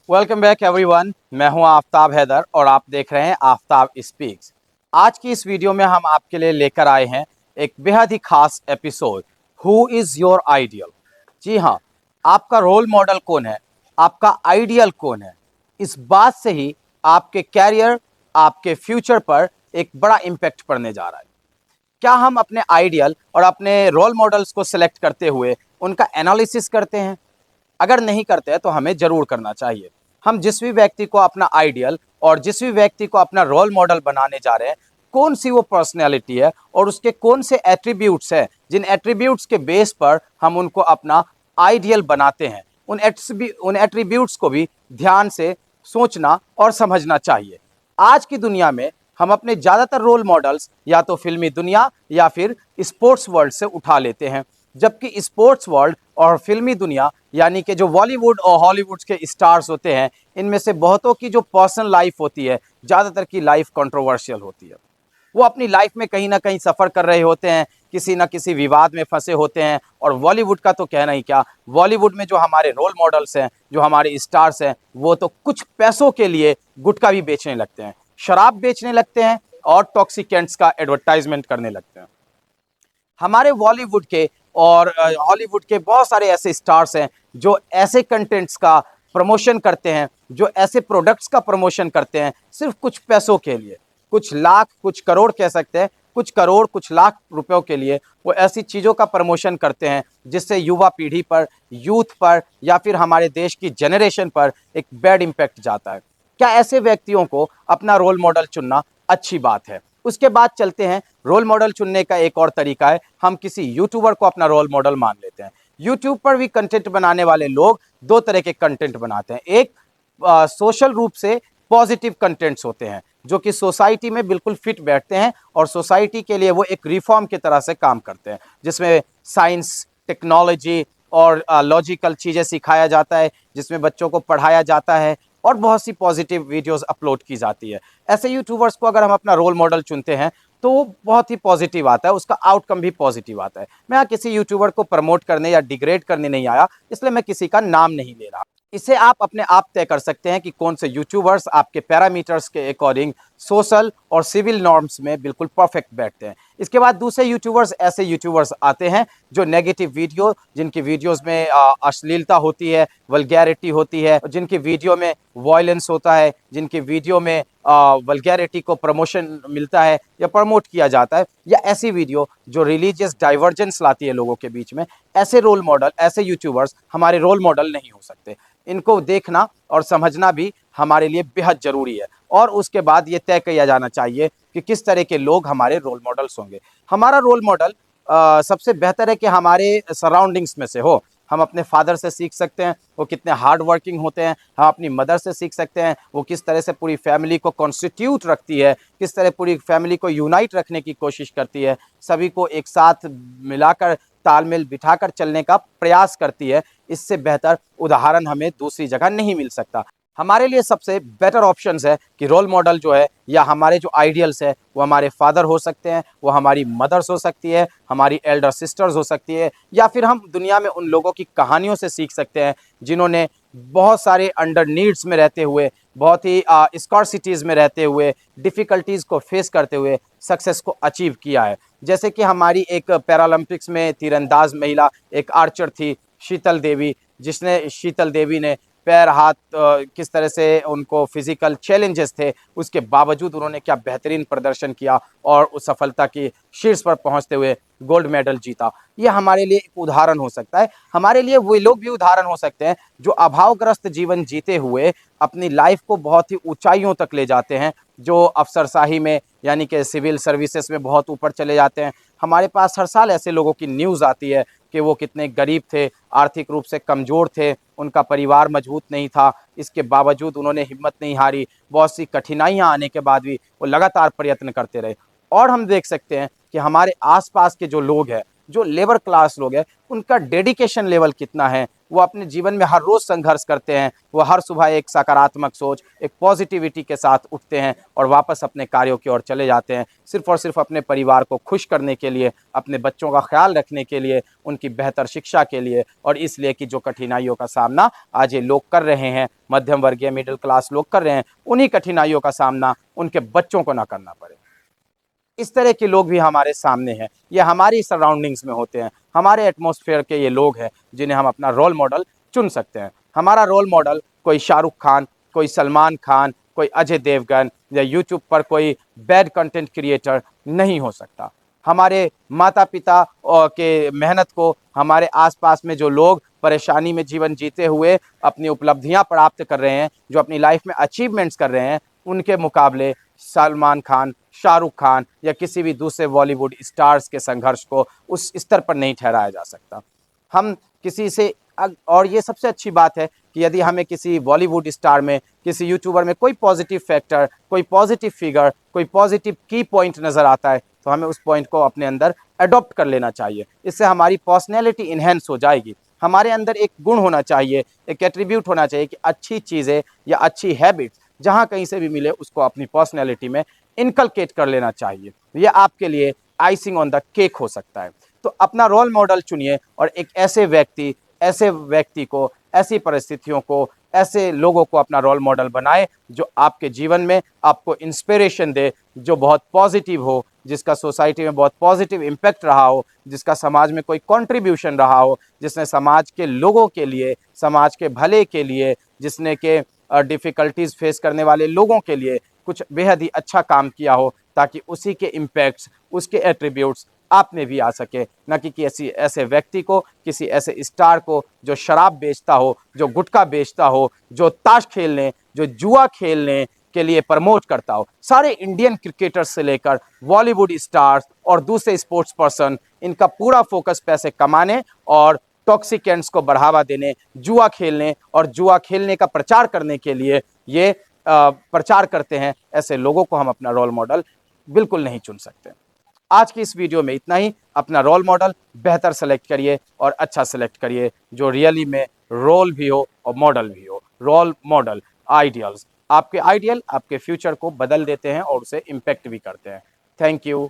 Welcome back everyone. मैं हूं आफ्ताब हैदर और आप देख रहे हैं आफ्ताब स्पीक्स। आज की इस वीडियो में हम आपके लिए लेकर आए हैं एक बेहद ही खास episode, who is your ideal. जी हाँ, आपका रोल मॉडल कौन है, आपका आइडियल कौन है, इस बात से ही आपके कैरियर, आपके फ्यूचर पर एक बड़ा इम्पैक्ट पड़ने जा रहा है। क्या हम अपने आइडियल और अपने रोल मॉडल्स को सिलेक्ट करते हुए उनका एनालिसिस करते हैं? अगर नहीं करते हैं तो हमें जरूर करना चाहिए। हम जिस भी व्यक्ति को अपना आइडियल और जिस भी व्यक्ति को अपना रोल मॉडल बनाने जा रहे हैं, कौन सी वो पर्सनैलिटी है और उसके कौन से एट्रीब्यूट्स हैं, जिन एट्रीब्यूट्स के बेस पर हम उनको अपना आइडियल बनाते हैं, उन एट्रीब्यूट्स को भी ध्यान से सोचना और समझना चाहिए। आज की दुनिया में हम अपने ज़्यादातर रोल मॉडल्स या तो फिल्मी दुनिया या फिर स्पोर्ट्स वर्ल्ड से उठा लेते हैं, जबकि स्पोर्ट्स वर्ल्ड और फिल्मी दुनिया यानी कि जो बॉलीवुड और हॉलीवुड के स्टार्स होते हैं, इनमें से बहुतों की जो पर्सनल लाइफ होती है, ज़्यादातर की लाइफ कंट्रोवर्शियल होती है। वो अपनी लाइफ में कहीं ना कहीं सफ़र कर रहे होते हैं, किसी ना किसी विवाद में फंसे होते हैं। और बॉलीवुड का तो कहना ही क्या, बॉलीवुड में जो हमारे रोल मॉडल्स हैं, जो हमारे स्टार्स हैं, वो तो कुछ पैसों के लिए गुटखा भी बेचने लगते हैं, शराब बेचने लगते हैं और टॉक्सिकेंट्स का एडवर्टाइजमेंट करने लगते हैं। हमारे बॉलीवुड के और हॉलीवुड के बहुत सारे ऐसे स्टार्स हैं जो ऐसे कंटेंट्स का प्रमोशन करते हैं, जो ऐसे प्रोडक्ट्स का प्रमोशन करते हैं सिर्फ कुछ पैसों के लिए, कुछ लाख कुछ करोड़ कह सकते हैं, कुछ करोड़ कुछ लाख रुपयों के लिए वो ऐसी चीज़ों का प्रमोशन करते हैं जिससे युवा पीढ़ी पर, यूथ पर या फिर हमारे देश की जनरेशन पर एक बैड इम्पैक्ट जाता है। क्या ऐसे व्यक्तियों को अपना रोल मॉडल चुनना अच्छी बात है? उसके बाद चलते हैं, रोल मॉडल चुनने का एक और तरीका है, हम किसी यूट्यूबर को अपना रोल मॉडल मान लेते हैं। यूट्यूब पर भी कंटेंट बनाने वाले लोग दो तरह के कंटेंट बनाते हैं। एक सोशल रूप से पॉजिटिव कंटेंट्स होते हैं जो कि सोसाइटी में बिल्कुल फिट बैठते हैं और सोसाइटी के लिए वो एक रिफॉर्म की तरह से काम करते हैं, जिसमें साइंस, टेक्नोलॉजी और लॉजिकल चीज़ें सिखाया जाता है, जिसमें बच्चों को पढ़ाया जाता है और बहुत सी पॉजिटिव वीडियोस अपलोड की जाती है। ऐसे यूट्यूबर्स को अगर हम अपना रोल मॉडल चुनते हैं तो वो बहुत ही पॉजिटिव आता है, उसका आउटकम भी पॉजिटिव आता है। मैं यहाँ किसी यूट्यूबर को प्रमोट करने या डिग्रेड करने नहीं आया, इसलिए मैं किसी का नाम नहीं ले रहा। इसे आप अपने आप तय कर सकते हैं कि कौन से यूट्यूबर्स आपके पैरामीटर्स के अकॉर्डिंग सोशल और सिविल नॉर्म्स में बिल्कुल परफेक्ट बैठते हैं। इसके बाद दूसरे यूट्यूबर्स, ऐसे यूट्यूबर्स आते हैं जो नेगेटिव वीडियो, जिनकी वीडियोस में अश्लीलता होती है, वल्गैरिटी होती है, जिनकी वीडियो में वॉयलेंस होता है, जिनकी वीडियो में वल्गैरिटी को प्रमोशन मिलता है या प्रमोट किया जाता है, या ऐसी वीडियो जो रिलीजियस डाइवर्जेंस लाती है लोगों के बीच में। ऐसे रोल मॉडल, ऐसे यूट्यूबर्स हमारे रोल मॉडल नहीं हो सकते। इनको देखना और समझना भी हमारे लिए बेहद ज़रूरी है और उसके बाद ये तय किया जाना चाहिए कि किस तरह के लोग हमारे रोल मॉडल्स होंगे। हमारा रोल मॉडल सबसे बेहतर है कि हमारे सराउंडिंग्स में से हो। हम अपने फादर से सीख सकते हैं, वो कितने हार्ड वर्किंग होते हैं। हम अपनी मदर से सीख सकते हैं, वो किस तरह से पूरी फैमिली को कॉन्स्टिट्यूट रखती है, किस तरह पूरी फैमिली को यूनाइट रखने की कोशिश करती है, सभी को एक साथ मिलाकर तालमेल बिठाकर चलने का प्रयास करती है। इससे बेहतर उदाहरण हमें दूसरी जगह नहीं मिल सकता। हमारे लिए सबसे बेटर ऑप्शंस है कि रोल मॉडल जो है या हमारे जो आइडियल्स है वो हमारे फादर हो सकते हैं, वो हमारी मदर्स हो सकती है, हमारी एल्डर सिस्टर्स हो सकती है, या फिर हम दुनिया में उन लोगों की कहानियों से सीख सकते हैं जिन्होंने बहुत सारे अंडर नीड्स में रहते हुए, बहुत ही स्कॉर्सिटीज़ में रहते हुए, डिफ़िकल्टीज़ को फेस करते हुए सक्सेस को अचीव किया है। जैसे कि हमारी एक पैरालंपिक्स में तीरंदाज महिला एक आर्चर थी, शीतल देवी ने पैर हाथ किस तरह से उनको फिजिकल चैलेंजेस थे, उसके बावजूद उन्होंने क्या बेहतरीन प्रदर्शन किया और उस सफलता की शीर्ष पर पहुंचते हुए गोल्ड मेडल जीता। ये हमारे लिए एक उदाहरण हो सकता है। हमारे लिए वो लोग भी उदाहरण हो सकते हैं जो अभावग्रस्त जीवन जीते हुए अपनी लाइफ को बहुत ही ऊंचाइयों तक ले जाते हैं, जो अफसरशाही में यानी कि सिविल सर्विसेज में बहुत ऊपर चले जाते हैं। हमारे पास हर साल ऐसे लोगों की न्यूज़ आती है कि वो कितने गरीब थे, आर्थिक रूप से कमज़ोर थे, उनका परिवार मजबूत नहीं था, इसके बावजूद उन्होंने हिम्मत नहीं हारी, बहुत सी कठिनाइयाँ आने के बाद भी वो लगातार प्रयत्न करते रहे। और हम देख सकते हैं कि हमारे आसपास के जो लोग हैं जो लेबर क्लास लोग हैं उनका डेडिकेशन लेवल कितना है, वो अपने जीवन में हर रोज संघर्ष करते हैं, वो हर सुबह एक सकारात्मक सोच, एक पॉजिटिविटी के साथ उठते हैं और वापस अपने कार्यों की ओर चले जाते हैं, सिर्फ और सिर्फ अपने परिवार को खुश करने के लिए, अपने बच्चों का ख्याल रखने के लिए, उनकी बेहतर शिक्षा के लिए, और इसलिए कि जो कठिनाइयों का सामना आज ये लोग कर रहे हैं, मध्यम वर्गीय मिडिल क्लास लोग कर रहे हैं, उन्हीं कठिनाइयों का सामना उनके बच्चों को ना करना पड़े। इस तरह के लोग भी हमारे सामने हैं, ये हमारी सराउंडिंग्स में होते हैं, हमारे एटमॉस्फेयर के ये लोग हैं जिन्हें हम अपना रोल मॉडल चुन सकते हैं। हमारा रोल मॉडल कोई शाहरुख खान, कोई सलमान खान, कोई अजय देवगन या यूट्यूब पर कोई बैड कंटेंट क्रिएटर नहीं हो सकता। हमारे माता पिता के मेहनत को, हमारे आसपास में जो लोग परेशानी में जीवन जीते हुए अपनी उपलब्धियां प्राप्त कर रहे हैं, जो अपनी लाइफ में अचीवमेंट्स कर रहे हैं, उनके मुकाबले सलमान खान, शाहरुख खान या किसी भी दूसरे बॉलीवुड स्टार्स के संघर्ष को उस स्तर पर नहीं ठहराया जा सकता। हम किसी से, और ये सबसे अच्छी बात है कि यदि हमें किसी बॉलीवुड स्टार में, किसी यूट्यूबर में कोई पॉजिटिव फैक्टर, कोई पॉजिटिव फिगर, कोई पॉजिटिव की पॉइंट नज़र आता है तो हमें उस पॉइंट को अपने अंदर अडॉप्ट कर लेना चाहिए। इससे हमारी पर्सनैलिटी इन्हेंस हो जाएगी। हमारे अंदर एक गुण होना चाहिए, एक एट्रीब्यूट होना चाहिए कि अच्छी चीज़ें या अच्छी हैबिट्स जहाँ कहीं से भी मिले उसको अपनी पर्सनैलिटी में इनकलकेट कर लेना चाहिए। ये आपके लिए आइसिंग ऑन द केक हो सकता है। तो अपना रोल मॉडल चुनिए और एक ऐसे व्यक्ति को, ऐसी परिस्थितियों को, ऐसे लोगों को अपना रोल मॉडल बनाए जो आपके जीवन में आपको इंस्पिरेशन दे, जो बहुत पॉजिटिव हो, जिसका सोसाइटी में बहुत पॉजिटिव इम्पैक्ट रहा हो, जिसका समाज में कोई कंट्रीब्यूशन रहा हो, जिसने समाज के लोगों के लिए, समाज के भले के लिए, जिसने के डिफ़िकल्टीज़ फेस करने वाले लोगों के लिए कुछ बेहद ही अच्छा काम किया हो, ताकि उसी के इम्पैक्ट्स, उसके एट्रीब्यूट्स आप में भी आ सके, न कि किसी ऐसे व्यक्ति को, किसी ऐसे स्टार को जो शराब बेचता हो, जो गुटखा बेचता हो, जो ताश खेलने, जो जुआ खेलने के लिए प्रमोट करता हो। सारे इंडियन क्रिकेटर्स से लेकर बॉलीवुड स्टार्स और दूसरे स्पोर्ट्स पर्सन, इनका पूरा फोकस पैसे कमाने और टॉक्सिकेंट्स को बढ़ावा देने, जुआ खेलने और जुआ खेलने का प्रचार करने के लिए ये प्रचार करते हैं। ऐसे लोगों को हम अपना रोल मॉडल बिल्कुल नहीं चुन सकते। आज की इस वीडियो में इतना ही। अपना रोल मॉडल बेहतर सेलेक्ट करिए और अच्छा सेलेक्ट करिए, जो रियली में रोल भी हो और मॉडल भी हो। रोल मॉडल, आइडियल्स, आपके आइडियल आपके फ्यूचर को बदल देते हैं और उसे इम्पैक्ट भी करते हैं। Thank you.